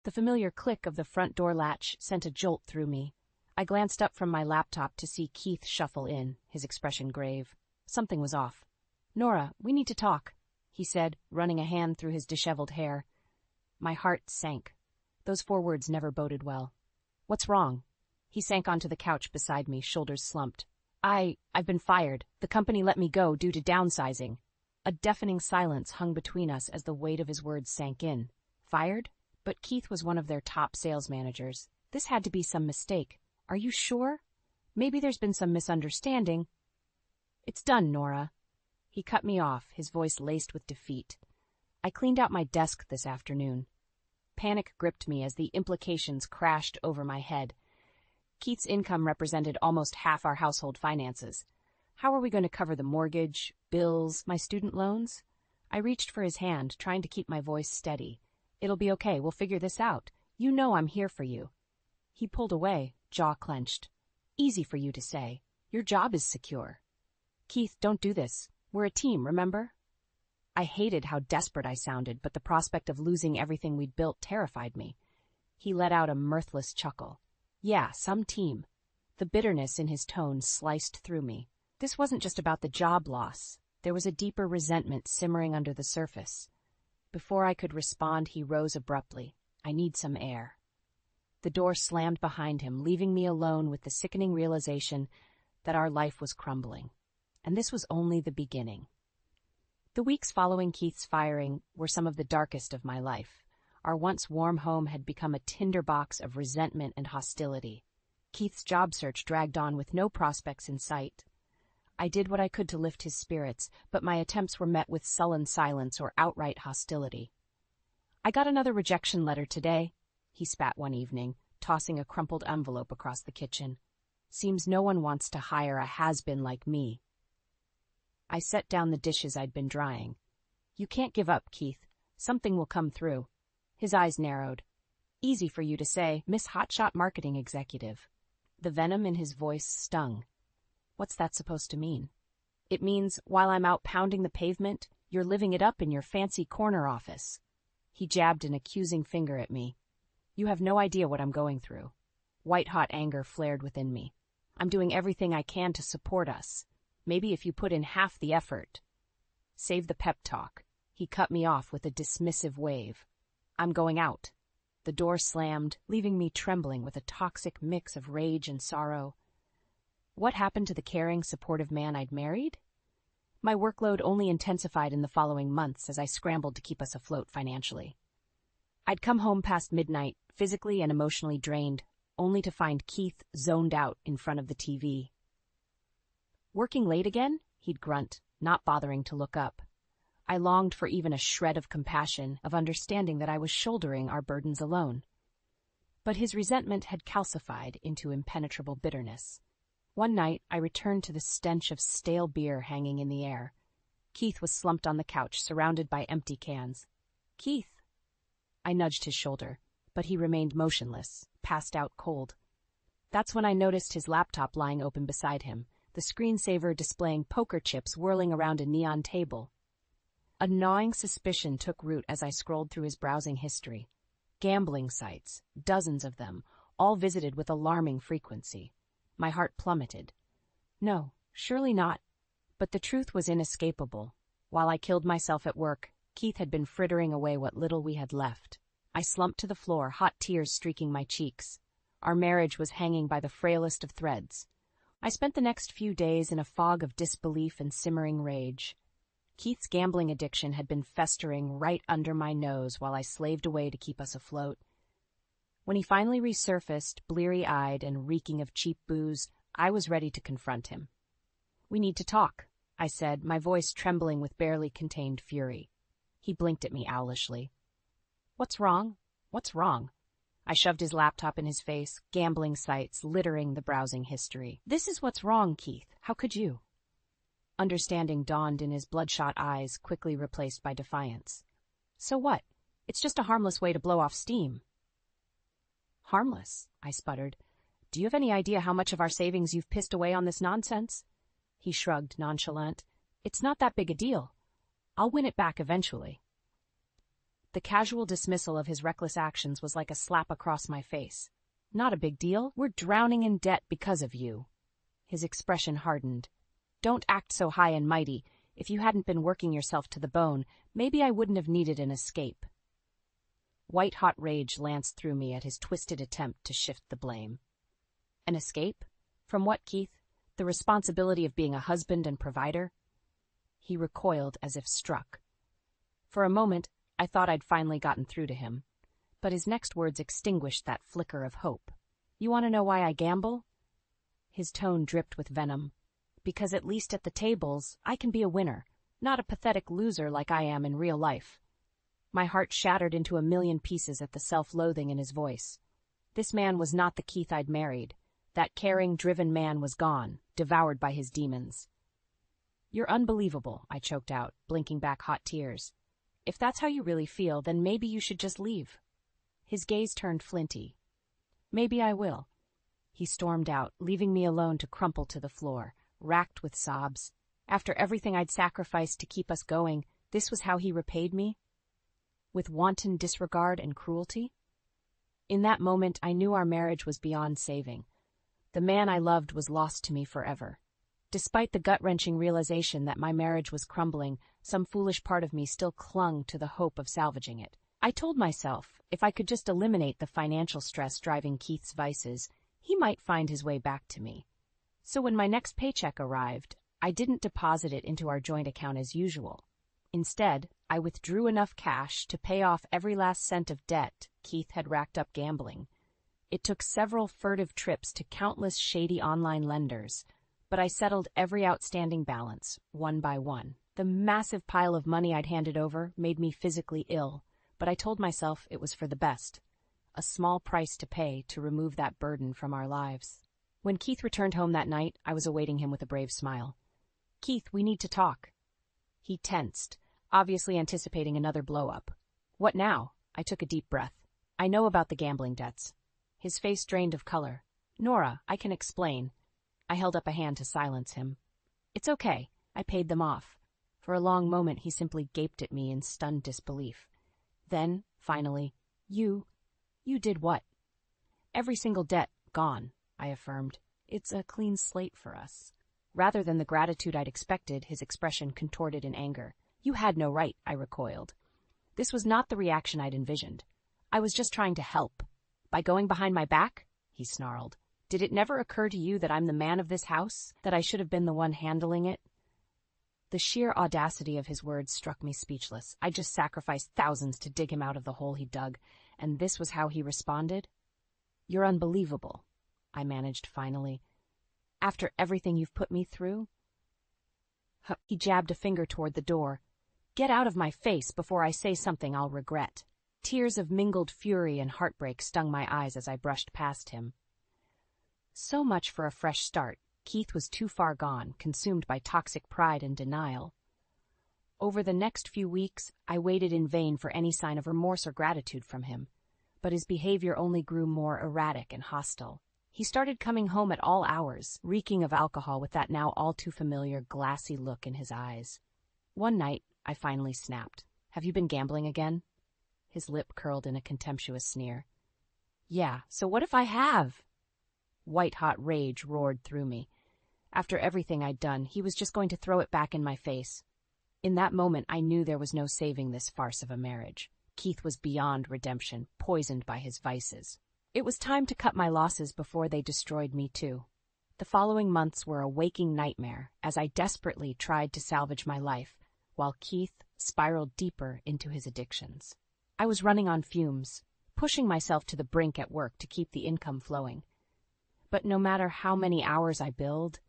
The familiar click of the front door latch sent a jolt through me. I glanced up from my laptop to see Keith shuffle in, his expression grave. Something was off. "Nora, we need to talk," he said, running a hand through his disheveled hair. My heart sank. Those 4 words never boded well. "What's wrong?" He sank onto the couch beside me, shoulders slumped. I've been fired. The company let me go due to downsizing." A deafening silence hung between us as the weight of his words sank in. Fired? But Keith was one of their top sales managers. This had to be some mistake. "Are you sure? Maybe there's been some misunderstanding." "It's done, Nora." He cut me off, his voice laced with defeat. "I cleaned out my desk this afternoon." Panic gripped me as the implications crashed over my head. Keith's income represented almost half our household finances. How are we going to cover the mortgage, bills, my student loans? I reached for his hand, trying to keep my voice steady. "It'll be okay, we'll figure this out. You know I'm here for you." He pulled away, jaw clenched. "Easy for you to say. Your job is secure." "Keith, don't do this. We're a team, remember?" I hated how desperate I sounded, but the prospect of losing everything we'd built terrified me. He let out a mirthless chuckle. "Yeah, some team." The bitterness in his tone sliced through me. This wasn't just about the job loss. There was a deeper resentment simmering under the surface. Before I could respond, he rose abruptly. "I need some air." The door slammed behind him, leaving me alone with the sickening realization that our life was crumbling. And this was only the beginning. The weeks following Keith's firing were some of the darkest of my life. Our once warm home had become a tinderbox of resentment and hostility. Keith's job search dragged on with no prospects in sight. I did what I could to lift his spirits, but my attempts were met with sullen silence or outright hostility. "I got another rejection letter today," he spat one evening, tossing a crumpled envelope across the kitchen. "Seems no one wants to hire a has-been like me." I set down the dishes I'd been drying. "You can't give up, Keith. Something will come through." His eyes narrowed. "Easy for you to say, Miss Hotshot Marketing Executive." The venom in his voice stung. "What's that supposed to mean?" "It means, while I'm out pounding the pavement, you're living it up in your fancy corner office." He jabbed an accusing finger at me. "You have no idea what I'm going through." White-hot anger flared within me. "I'm doing everything I can to support us. Maybe if you put in half the effort." "Save the pep talk." He cut me off with a dismissive wave. "I'm going out." The door slammed, leaving me trembling with a toxic mix of rage and sorrow. What happened to the caring, supportive man I'd married? My workload only intensified in the following months as I scrambled to keep us afloat financially. I'd come home past midnight, physically and emotionally drained, only to find Keith zoned out in front of the TV. "Working late again?" he'd grunt, not bothering to look up. I longed for even a shred of compassion, of understanding that I was shouldering our burdens alone. But his resentment had calcified into impenetrable bitterness. One night, I returned to the stench of stale beer hanging in the air. Keith was slumped on the couch, surrounded by empty cans. "Keith!" I nudged his shoulder, but he remained motionless, passed out cold. That's when I noticed his laptop lying open beside him, the screensaver displaying poker chips whirling around a neon table. A gnawing suspicion took root as I scrolled through his browsing history. Gambling sites, dozens of them, all visited with alarming frequency. My heart plummeted. No, surely not. But the truth was inescapable. While I killed myself at work, Keith had been frittering away what little we had left. I slumped to the floor, hot tears streaking my cheeks. Our marriage was hanging by the frailest of threads. I spent the next few days in a fog of disbelief and simmering rage. Keith's gambling addiction had been festering right under my nose while I slaved away to keep us afloat. When he finally resurfaced, bleary-eyed and reeking of cheap booze, I was ready to confront him. "We need to talk," I said, my voice trembling with barely contained fury. He blinked at me owlishly. "What's wrong? What's wrong?" I shoved his laptop in his face, gambling sites littering the browsing history. "This is what's wrong, Keith. How could you?" Understanding dawned in his bloodshot eyes, quickly replaced by defiance. "So what? It's just a harmless way to blow off steam." "Harmless?" I sputtered. "Do you have any idea how much of our savings you've pissed away on this nonsense?" He shrugged, nonchalant. "It's not that big a deal. I'll win it back eventually." The casual dismissal of his reckless actions was like a slap across my face. Not a big deal. We're drowning in debt because of you. His expression hardened. Don't act so high and mighty. If you hadn't been working yourself to the bone, maybe I wouldn't have needed an escape. White-hot rage lanced through me at his twisted attempt to shift the blame. An escape? From what, Keith? The responsibility of being a husband and provider? He recoiled as if struck. For a moment, I thought I'd finally gotten through to him, but his next words extinguished that flicker of hope. You want to know why I gamble? His tone dripped with venom. Because at least at the tables, I can be a winner, not a pathetic loser like I am in real life. My heart shattered into a million pieces at the self-loathing in his voice. This man was not the Keith I'd married. That caring, driven man was gone, devoured by his demons. You're unbelievable, I choked out, blinking back hot tears. If that's how you really feel, then maybe you should just leave. His gaze turned flinty. Maybe I will. He stormed out, leaving me alone to crumple to the floor, racked with sobs. After everything I'd sacrificed to keep us going, this was how he repaid me? With wanton disregard and cruelty? In that moment, I knew our marriage was beyond saving. The man I loved was lost to me forever. Despite the gut-wrenching realization that my marriage was crumbling, some foolish part of me still clung to the hope of salvaging it. I told myself, if I could just eliminate the financial stress driving Keith's vices, he might find his way back to me. So when my next paycheck arrived, I didn't deposit it into our joint account as usual. Instead, I withdrew enough cash to pay off every last cent of debt Keith had racked up gambling. It took several furtive trips to countless shady online lenders, but I settled every outstanding balance, one by one. The massive pile of money I'd handed over made me physically ill, but I told myself it was for the best. A small price to pay to remove that burden from our lives. When Keith returned home that night, I was awaiting him with a brave smile. Keith, we need to talk. He tensed, obviously anticipating another blow-up. What now? I took a deep breath. I know about the gambling debts. His face drained of color. Nora, I can explain. I held up a hand to silence him. It's okay. I paid them off. For a long moment, he simply gaped at me in stunned disbelief. Then, finally, You did what? Every single debt, gone, I affirmed. It's a clean slate for us. Rather than the gratitude I'd expected, his expression contorted in anger. You had no right, I recoiled. This was not the reaction I'd envisioned. I was just trying to help. By going behind my back? He snarled. Did it never occur to you that I'm the man of this house? That I should have been the one handling it? The sheer audacity of his words struck me speechless. I just sacrificed thousands to dig him out of the hole he dug, and this was how he responded? You're unbelievable, I managed finally. After everything you've put me through? He jabbed a finger toward the door. Get out of my face before I say something I'll regret. Tears of mingled fury and heartbreak stung my eyes as I brushed past him. So much for a fresh start. Keith was too far gone, consumed by toxic pride and denial. Over the next few weeks, I waited in vain for any sign of remorse or gratitude from him, but his behavior only grew more erratic and hostile. He started coming home at all hours, reeking of alcohol with that now all-too-familiar glassy look in his eyes. One night, I finally snapped. Have you been gambling again? His lip curled in a contemptuous sneer. Yeah, so what if I have? White-hot rage roared through me. After everything I'd done, he was just going to throw it back in my face. In that moment, I knew there was no saving this farce of a marriage. Keith was beyond redemption, poisoned by his vices. It was time to cut my losses before they destroyed me too. The following months were a waking nightmare as I desperately tried to salvage my life, while Keith spiraled deeper into his addictions. I was running on fumes, pushing myself to the brink at work to keep the income flowing. But no matter how many hours I billed,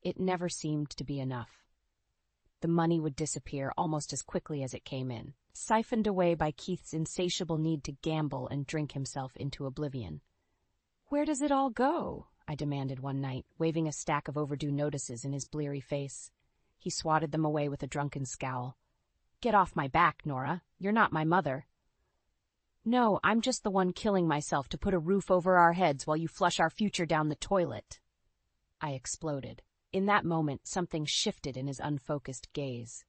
it never seemed to be enough. The money would disappear almost as quickly as it came in, siphoned away by Keith's insatiable need to gamble and drink himself into oblivion. Where does it all go? I demanded one night, waving a stack of overdue notices in his bleary face. He swatted them away with a drunken scowl. Get off my back, Nora. You're not my mother. No, I'm just the one killing myself to put a roof over our heads while you flush our future down the toilet. I exploded. In that moment, something shifted in his unfocused gaze.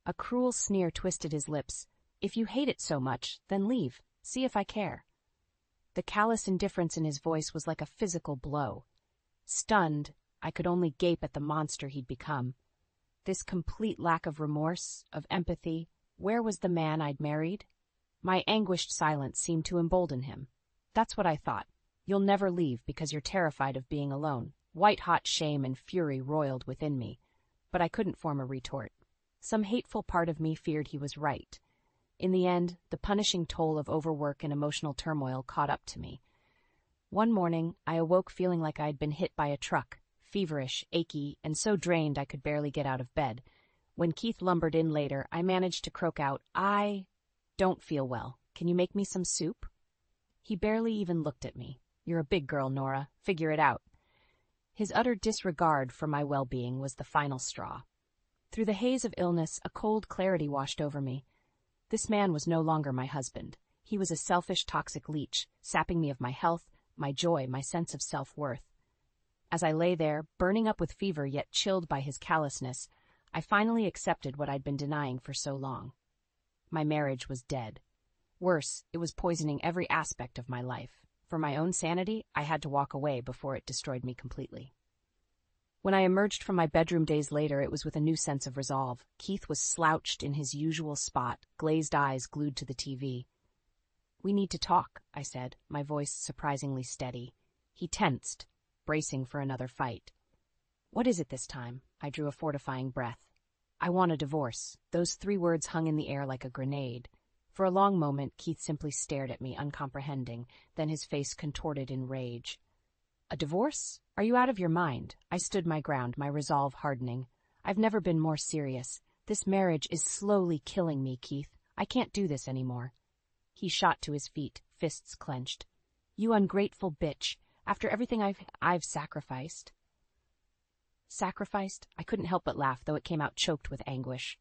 A cruel sneer twisted his lips, If you hate it so much, then leave. See if I care. The callous indifference in his voice was like a physical blow. Stunned, I could only gape at the monster he'd become. This complete lack of remorse, of empathy, where was the man I'd married? My anguished silence seemed to embolden him. That's what I thought. You'll never leave because you're terrified of being alone. White-hot shame and fury roiled within me, but I couldn't form a retort. Some hateful part of me feared he was right. In the end, the punishing toll of overwork and emotional turmoil caught up to me. One morning, I awoke feeling like I'd been hit by a truck, feverish, achy, and so drained I could barely get out of bed. When Keith lumbered in later, I managed to croak out, "I don't feel well. Can you make me some soup?" He barely even looked at me. "You're a big girl, Nora. Figure it out." His utter disregard for my well-being was the final straw. Through the haze of illness, a cold clarity washed over me. This man was no longer my husband. He was a selfish, toxic leech, sapping me of my health, my joy, my sense of self-worth. As I lay there, burning up with fever yet chilled by his callousness, I finally accepted what I'd been denying for so long. My marriage was dead. Worse, it was poisoning every aspect of my life. For my own sanity, I had to walk away before it destroyed me completely. When I emerged from my bedroom days later, it was with a new sense of resolve. Keith was slouched in his usual spot, glazed eyes glued to the TV. "We need to talk," I said, my voice surprisingly steady. He tensed, bracing for another fight. "What is it this time?" I drew a fortifying breath. "I want a divorce." Those 3 words hung in the air like a grenade. For a long moment, Keith simply stared at me, uncomprehending, then his face contorted in rage. "A divorce? Are you out of your mind?" I stood my ground, my resolve hardening. "I've never been more serious. This marriage is slowly killing me, Keith. I can't do this anymore." He shot to his feet, fists clenched. "You ungrateful bitch. After everything I've sacrificed." Sacrificed? I couldn't help but laugh, though it came out choked with anguish.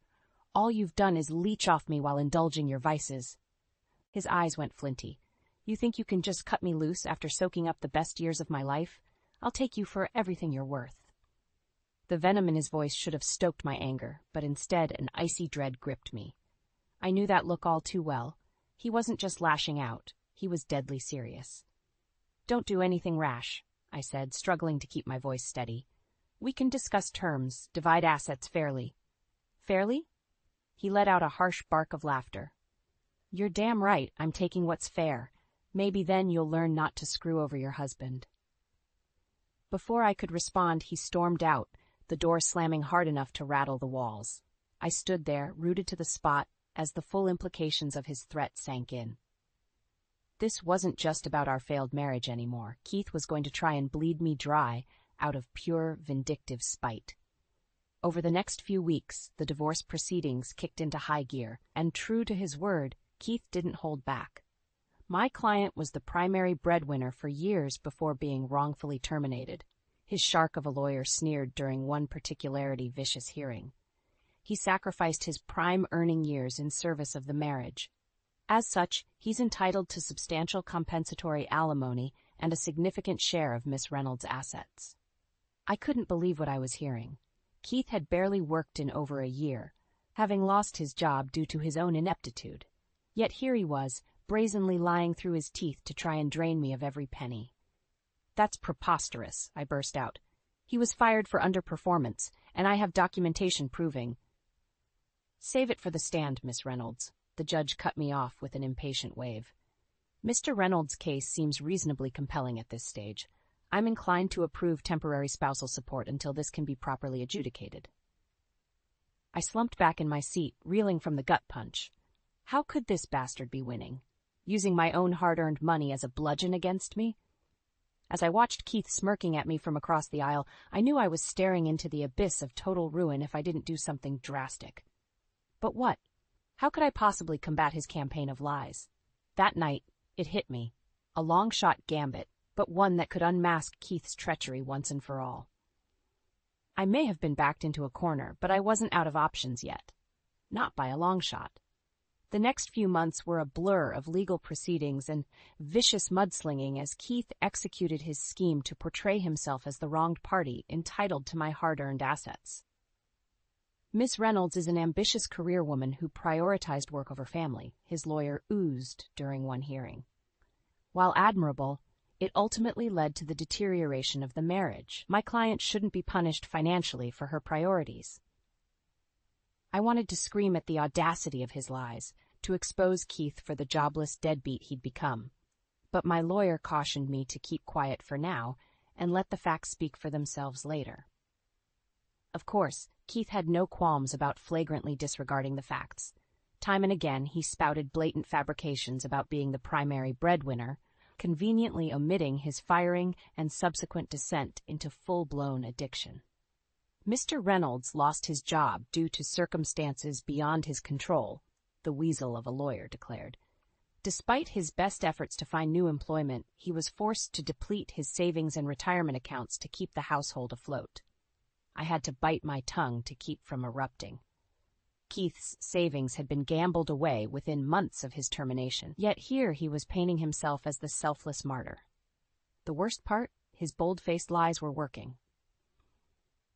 "All you've done is leech off me while indulging your vices." His eyes went flinty. "You think you can just cut me loose after soaking up the best years of my life? I'll take you for everything you're worth." The venom in his voice should have stoked my anger, but instead an icy dread gripped me. I knew that look all too well. He wasn't just lashing out. He was deadly serious. "Don't do anything rash," I said, struggling to keep my voice steady. "We can discuss terms, divide assets fairly." "Fairly?" He let out a harsh bark of laughter. "You're damn right I'm taking what's fair. Maybe then you'll learn not to screw over your husband." Before I could respond, he stormed out, the door slamming hard enough to rattle the walls. I stood there, rooted to the spot, as the full implications of his threat sank in. This wasn't just about our failed marriage anymore. Keith was going to try and bleed me dry out of pure, vindictive spite. Over the next few weeks, the divorce proceedings kicked into high gear, and true to his word, Keith didn't hold back. My client was the primary breadwinner for years before being wrongfully terminated. His shark of a lawyer sneered during one particularly vicious hearing. He sacrificed his prime earning years in service of the marriage. As such, he's entitled to substantial compensatory alimony and a significant share of Miss Reynolds' assets. I couldn't believe what I was hearing. Keith had barely worked in over a year, having lost his job due to his own ineptitude. Yet here he was, brazenly lying through his teeth to try and drain me of every penny. "That's preposterous," I burst out. "He was fired for underperformance, and I have documentation proving—" "Save it for the stand, Miss Reynolds." The judge cut me off with an impatient wave. "Mr. Reynolds' case seems reasonably compelling at this stage. I'm inclined to approve temporary spousal support until this can be properly adjudicated." I slumped back in my seat, reeling from the gut punch. How could this bastard be winning? Using my own hard-earned money as a bludgeon against me? As I watched Keith smirking at me from across the aisle, I knew I was staring into the abyss of total ruin if I didn't do something drastic. But what? How could I possibly combat his campaign of lies? That night, it hit me. A long-shot gambit, but one that could unmask Keith's treachery once and for all. I may have been backed into a corner, but I wasn't out of options yet. Not by a long shot. The next few months were a blur of legal proceedings and vicious mudslinging as Keith executed his scheme to portray himself as the wronged party entitled to my hard-earned assets. Miss Reynolds is an ambitious career woman who prioritized work over family, his lawyer oozed during one hearing. While admirable, it ultimately led to the deterioration of the marriage. My client shouldn't be punished financially for her priorities. I wanted to scream at the audacity of his lies, to expose Keith for the jobless deadbeat he'd become. But my lawyer cautioned me to keep quiet for now and let the facts speak for themselves later. Of course, Keith had no qualms about flagrantly disregarding the facts. Time and again, he spouted blatant fabrications about being the primary breadwinner, conveniently omitting his firing and subsequent descent into full-blown addiction. Mr. Reynolds lost his job due to circumstances beyond his control, the weasel of a lawyer declared. Despite his best efforts to find new employment, he was forced to deplete his savings and retirement accounts to keep the household afloat. I had to bite my tongue to keep from erupting. Keith's savings had been gambled away within months of his termination, yet here he was painting himself as the selfless martyr. The worst part, his bold-faced lies were working.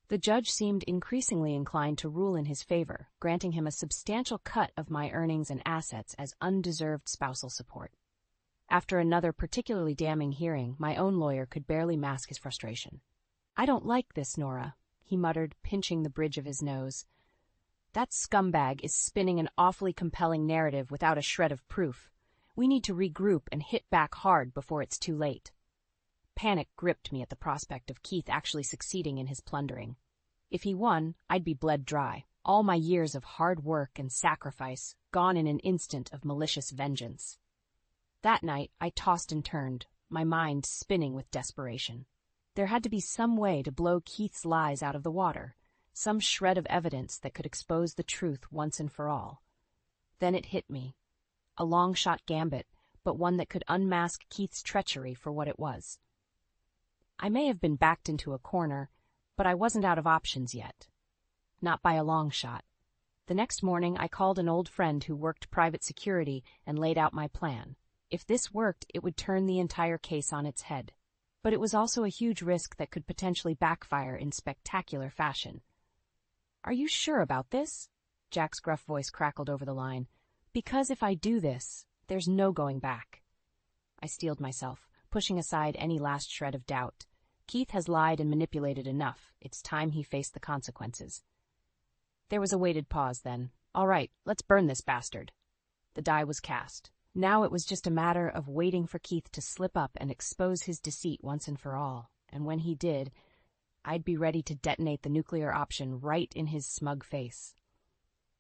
The judge seemed increasingly inclined to rule in his favor, granting him a substantial cut of my earnings and assets as undeserved spousal support. After another particularly damning hearing, my own lawyer could barely mask his frustration. "I don't like this, Nora," he muttered, pinching the bridge of his nose. "That scumbag is spinning an awfully compelling narrative without a shred of proof. We need to regroup and hit back hard before it's too late." Panic gripped me at the prospect of Keith actually succeeding in his plundering. If he won, I'd be bled dry. All my years of hard work and sacrifice gone in an instant of malicious vengeance. That night, I tossed and turned, my mind spinning with desperation. There had to be some way to blow Keith's lies out of the water, some shred of evidence that could expose the truth once and for all. Then it hit me. A long-shot gambit, but one that could unmask Keith's treachery for what it was. I may have been backed into a corner, but I wasn't out of options yet. Not by a long shot. The next morning, I called an old friend who worked private security and laid out my plan. If this worked, it would turn the entire case on its head. But it was also a huge risk that could potentially backfire in spectacular fashion. "Are you sure about this?" Jack's gruff voice crackled over the line. "Because if I do this, there's no going back." I steeled myself, pushing aside any last shred of doubt. Keith has lied and manipulated enough. It's time he faced the consequences. There was a weighted pause then. "All right, let's burn this bastard." The die was cast. Now it was just a matter of waiting for Keith to slip up and expose his deceit once and for all. And when he did, I'd be ready to detonate the nuclear option right in his smug face.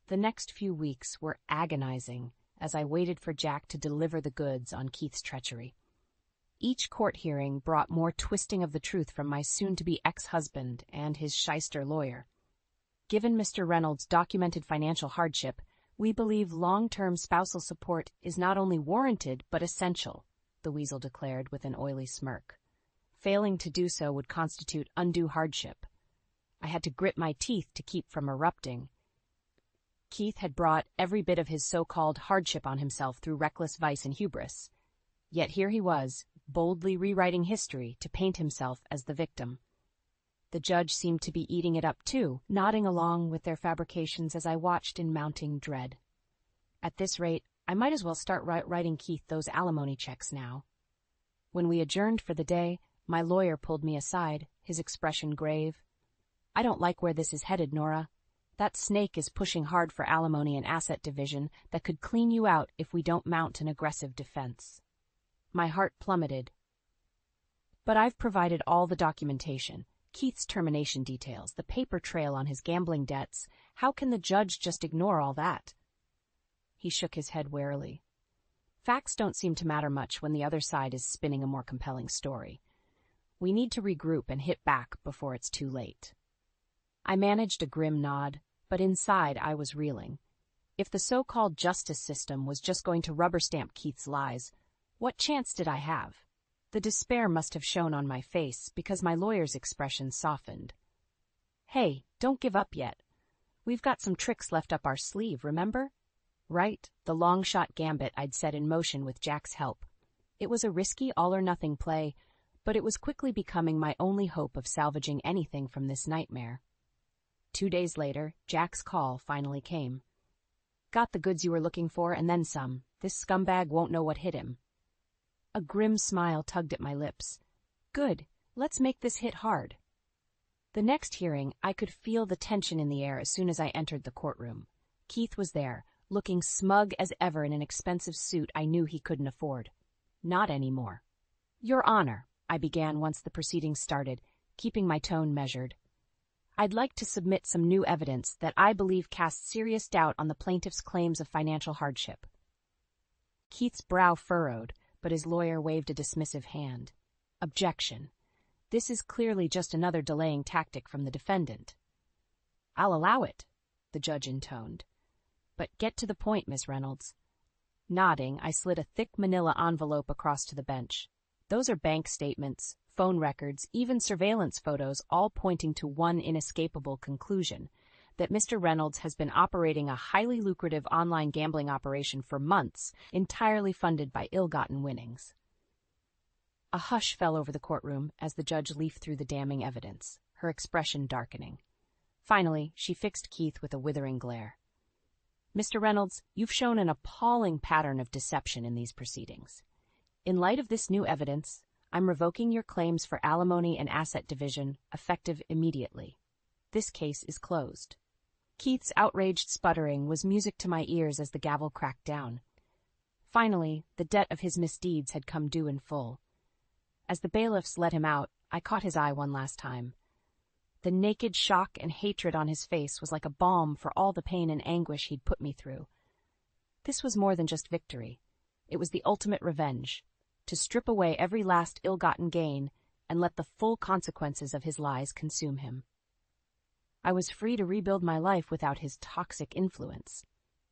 The next few weeks were agonizing as I waited for Jack to deliver the goods on Keith's treachery. Each court hearing brought more twisting of the truth from my soon-to-be ex-husband and his shyster lawyer. Given Mr. Reynolds' documented financial hardship, we believe long-term spousal support is not only warranted but essential, the weasel declared with an oily smirk. Failing to do so would constitute undue hardship. I had to grit my teeth to keep from erupting. Keith had brought every bit of his so-called hardship on himself through reckless vice and hubris. Yet here he was, boldly rewriting history to paint himself as the victim. The judge seemed to be eating it up too, nodding along with their fabrications as I watched in mounting dread. At this rate, I might as well start writing Keith those alimony checks now. When we adjourned for the day, my lawyer pulled me aside, his expression grave. "I don't like where this is headed, Nora. That snake is pushing hard for alimony and asset division that could clean you out if we don't mount an aggressive defense." My heart plummeted. "But I've provided all the documentation. Keith's termination details, the paper trail on his gambling debts. How can the judge just ignore all that?" He shook his head warily. "Facts don't seem to matter much when the other side is spinning a more compelling story. We need to regroup and hit back before it's too late." I managed a grim nod, but inside I was reeling. If the so-called justice system was just going to rubber-stamp Keith's lies, what chance did I have? The despair must have shown on my face because my lawyer's expression softened. "Hey, don't give up yet. We've got some tricks left up our sleeve, remember?" Right, the long-shot gambit I'd set in motion with Jack's help. It was a risky all-or-nothing play, but it was quickly becoming my only hope of salvaging anything from this nightmare. 2 days later, Jack's call finally came. Got the goods you were looking for and then some. This scumbag won't know what hit him. A grim smile tugged at my lips. Good, let's make this hit hard. The next hearing, I could feel the tension in the air as soon as I entered the courtroom. Keith was there, looking smug as ever in an expensive suit I knew he couldn't afford. Not anymore. Your Honor, I began once the proceedings started, keeping my tone measured. I'd like to submit some new evidence that I believe casts serious doubt on the plaintiff's claims of financial hardship. Keith's brow furrowed, but his lawyer waved a dismissive hand. Objection. This is clearly just another delaying tactic from the defendant. I'll allow it, the judge intoned. But get to the point, Miss Reynolds. Nodding, I slid a thick manila envelope across to the bench. Those are bank statements, phone records, even surveillance photos, all pointing to one inescapable conclusion, that Mr. Reynolds has been operating a highly lucrative online gambling operation for months, entirely funded by ill-gotten winnings. A hush fell over the courtroom as the judge leafed through the damning evidence, her expression darkening. Finally, she fixed Keith with a withering glare. Mr. Reynolds, you've shown an appalling pattern of deception in these proceedings. In light of this new evidence, I'm revoking your claims for alimony and asset division, effective immediately. This case is closed. Keith's outraged sputtering was music to my ears as the gavel cracked down. Finally, the debt of his misdeeds had come due in full. As the bailiffs let him out, I caught his eye one last time. The naked shock and hatred on his face was like a balm for all the pain and anguish he'd put me through. This was more than just victory. It was the ultimate revenge, to strip away every last ill-gotten gain and let the full consequences of his lies consume him. I was free to rebuild my life without his toxic influence.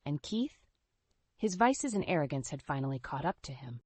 And Keith? His vices and arrogance had finally caught up to him.